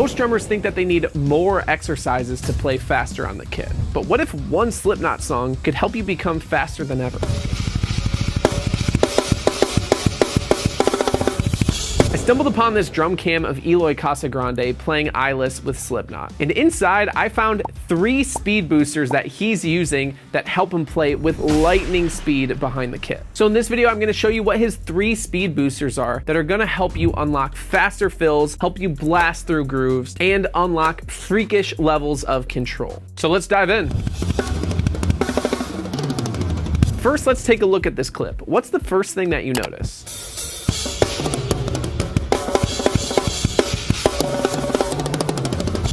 Most drummers think that they need more exercises to play faster on the kit. But what if one Slipknot song could help you become faster than ever? I stumbled upon this drum cam of Eloy Casagrande playing Eyeless with Slipknot. And inside, I found 3 speed boosters that he's using that help him play with lightning speed behind the kit. So in this video, I'm gonna show you what his 3 speed boosters are that are gonna help you unlock faster fills, help you blast through grooves, and unlock freakish levels of control. So let's dive in. First, let's take a look at this clip. What's the first thing that you notice?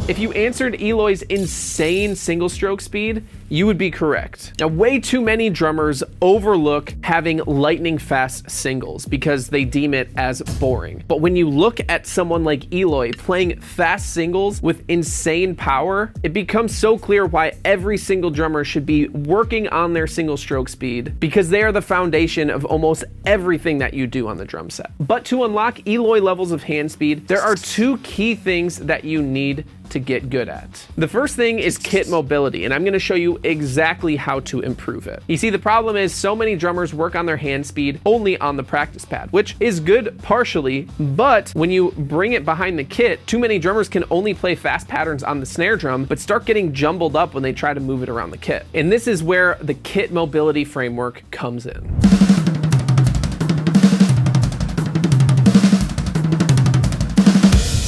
If you answered Eloy's insane single stroke speed, you would be correct. Now, way too many drummers overlook having lightning fast singles because they deem it as boring. But when you look at someone like Eloy playing fast singles with insane power, it becomes so clear why every single drummer should be working on their single stroke speed, because they are the foundation of almost everything that you do on the drum set. But to unlock Eloy levels of hand speed, there are 2 key things that you need to get good at. The first thing is kit mobility, and I'm gonna show you exactly how to improve it. You see, the problem is so many drummers work on their hand speed only on the practice pad, which is good partially, but when you bring it behind the kit, too many drummers can only play fast patterns on the snare drum, but start getting jumbled up when they try to move it around the kit. And this is where the kit mobility framework comes in.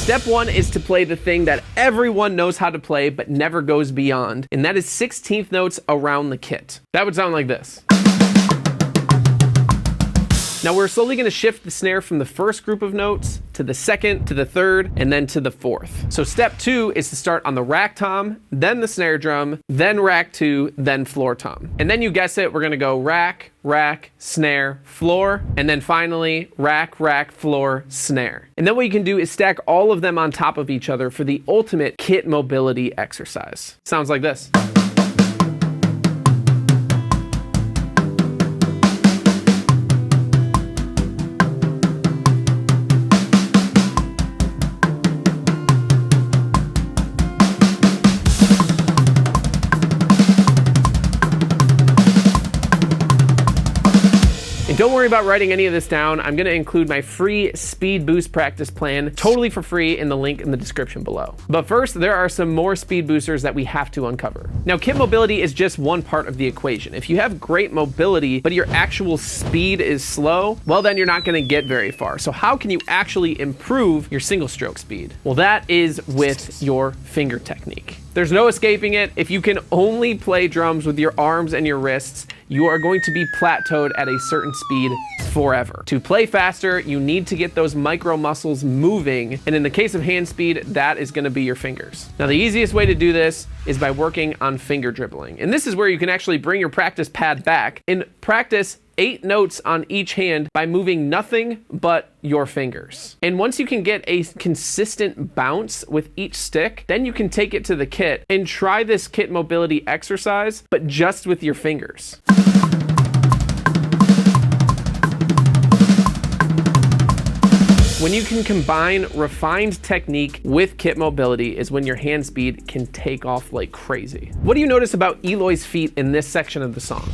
Step 1 is to play the thing that everyone knows how to play but never goes beyond, and that is 16th notes around the kit. That would sound like this. Now we're slowly going to shift the snare from the first group of notes to the second, to the third, and then to the fourth. So step 2 is to start on the rack tom, then the snare drum, then rack 2, then floor tom. And then you guess it, we're going to go rack, rack, snare, floor, and then finally rack, rack, floor, snare. And then what you can do is stack all of them on top of each other for the ultimate kit mobility exercise. Sounds like this. And don't worry about writing any of this down. I'm going to include my free speed boost practice plan totally for free in the link in the description below. But first, there are some more speed boosters that we have to uncover. Now, kit mobility is just one part of the equation. If you have great mobility, but your actual speed is slow, well, then you're not going to get very far. So how can you actually improve your single stroke speed? Well, that is with your finger technique. There's no escaping it. If you can only play drums with your arms and your wrists, you are going to be plateaued at a certain speed forever. To play faster, you need to get those micro muscles moving. And in the case of hand speed, that is going to be your fingers. Now, the easiest way to do this is by working on finger dribbling. And this is where you can actually bring your practice pad back and practice 8 notes on each hand by moving nothing but your fingers. And once you can get a consistent bounce with each stick, then you can take it to the kit and try this kit mobility exercise, but just with your fingers. When you can combine refined technique with kit mobility is when your hand speed can take off like crazy. What do you notice about Eloy's feet in this section of the song?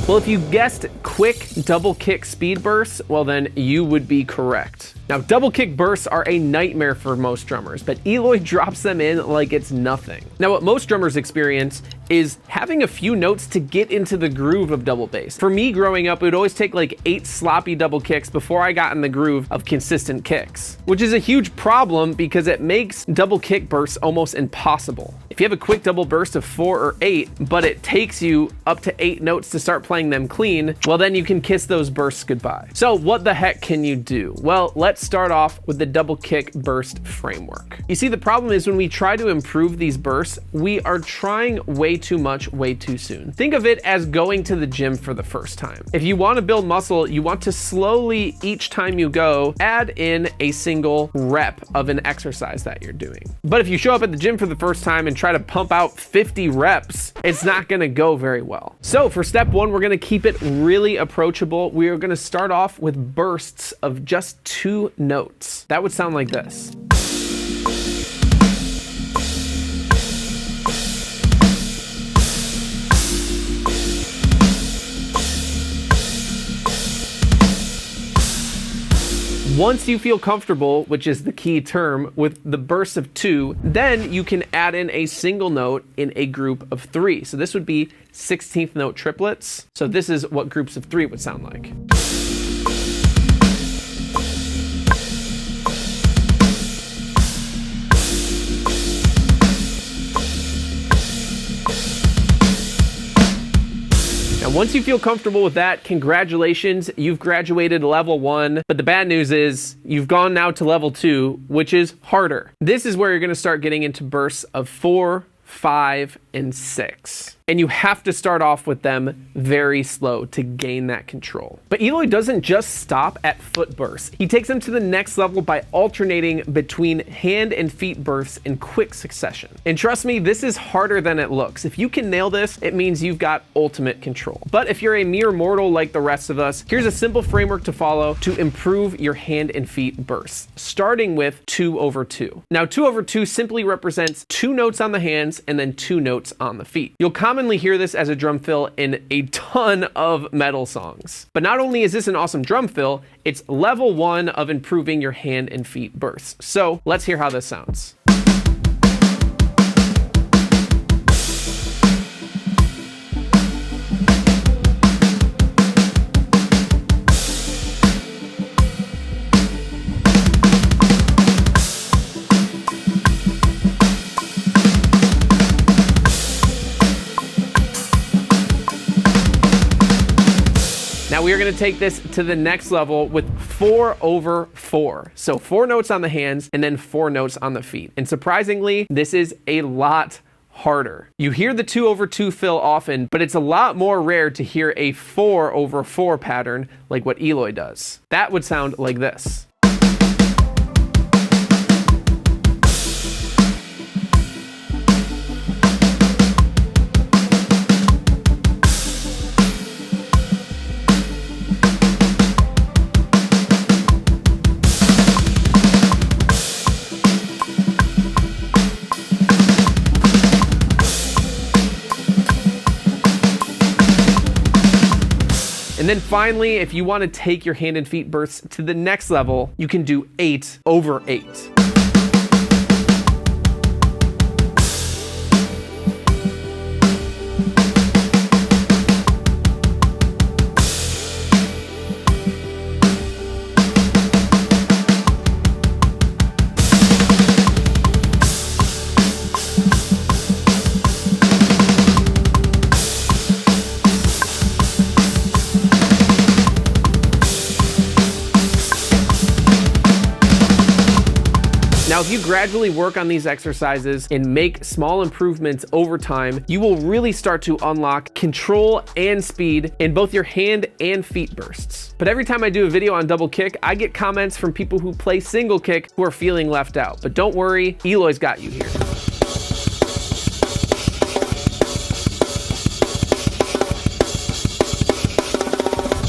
Well, if you guessed quick double kick speed bursts, well then you would be correct. Now, double kick bursts are a nightmare for most drummers, but Eloy drops them in like it's nothing. Now, what most drummers experience is having a few notes to get into the groove of double bass. For me growing up, it would always take like 8 sloppy double kicks before I got in the groove of consistent kicks, which is a huge problem because it makes double kick bursts almost impossible. If you have a quick double burst of 4 or 8, but it takes you up to 8 notes to start playing them clean, well, then you can kiss those bursts goodbye. So what the heck can you do? Well, let's start off with the double kick burst framework. You see, the problem is when we try to improve these bursts, we are trying way too much way too soon. Think of it as going to the gym for the first time. If you want to build muscle, you want to slowly, each time you go, add in a single rep of an exercise that you're doing. But if you show up at the gym for the first time and try to pump out 50 reps, it's not going to go very well. So for step one, we're going to keep it really approachable. We are going to start off with bursts of just 2 notes. That would sound like this. Once you feel comfortable, which is the key term, with the bursts of 2, then you can add in a single note in a group of 3. So this would be 16th note triplets. So this is what groups of 3 would sound like. Once you feel comfortable with that, congratulations, you've graduated level 1. But the bad news is you've gone now to level 2, which is harder. This is where you're going to start getting into bursts of 4, 5, and 6. And you have to start off with them very slow to gain that control. But Eloy doesn't just stop at foot bursts. He takes them to the next level by alternating between hand and feet bursts in quick succession. And trust me, this is harder than it looks. If you can nail this, it means you've got ultimate control. But if you're a mere mortal like the rest of us, here's a simple framework to follow to improve your hand and feet bursts, starting with 2/2. Now, 2/2 simply represents 2 notes on the hands and then 2 notes on the feet. You'll commonly hear this as a drum fill in a ton of metal songs. But not only is this an awesome drum fill, it's level 1 of improving your hand and feet bursts. So let's hear how this sounds. Now we are going to take this to the next level with 4/4. So 4 notes on the hands and then 4 notes on the feet. And surprisingly, this is a lot harder. You hear the 2/2 fill often, but it's a lot more rare to hear a 4/4 pattern like what Eloy does. That would sound like this. And then finally, if you want to take your hand and feet bursts to the next level, you can do 8/8. Now, if you gradually work on these exercises and make small improvements over time, you will really start to unlock control and speed in both your hand and feet bursts. But every time I do a video on double kick, I get comments from people who play single kick who are feeling left out. But don't worry, Eloy's got you here.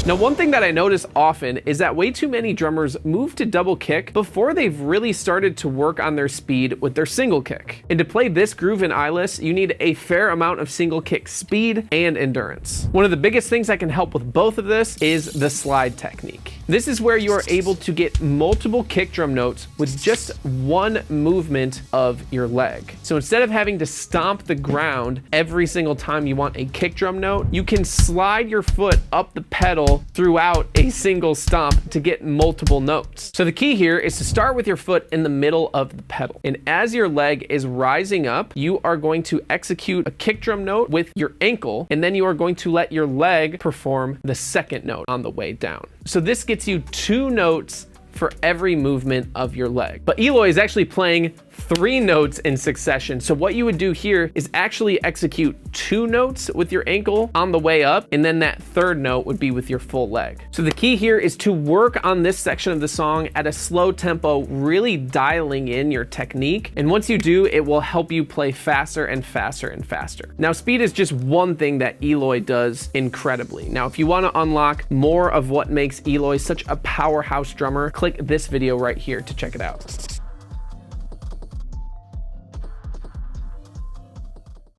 Now, one thing that I notice often is that way too many drummers move to double kick before they've really started to work on their speed with their single kick. And to play this groove in eyeless, you need a fair amount of single kick speed and endurance. One of the biggest things that can help with both of this is the slide technique. This is where you are able to get multiple kick drum notes with just one movement of your leg. So instead of having to stomp the ground every single time you want a kick drum note, you can slide your foot up the pedal throughout a single stomp to get multiple notes. So the key here is to start with your foot in the middle of the pedal. And as your leg is rising up, you are going to execute a kick drum note with your ankle, and then you are going to let your leg perform the second note on the way down. So this gets you 2 notes for every movement of your leg. But Eloy is actually playing 3 notes in succession. So what you would do here is actually execute 2 notes with your ankle on the way up, and then that 3rd note would be with your full leg. So the key here is to work on this section of the song at a slow tempo, really dialing in your technique. And once you do, it will help you play faster and faster and faster. Now, speed is just one thing that Eloy does incredibly. Now, if you want to unlock more of what makes Eloy such a powerhouse drummer, click this video right here to check it out.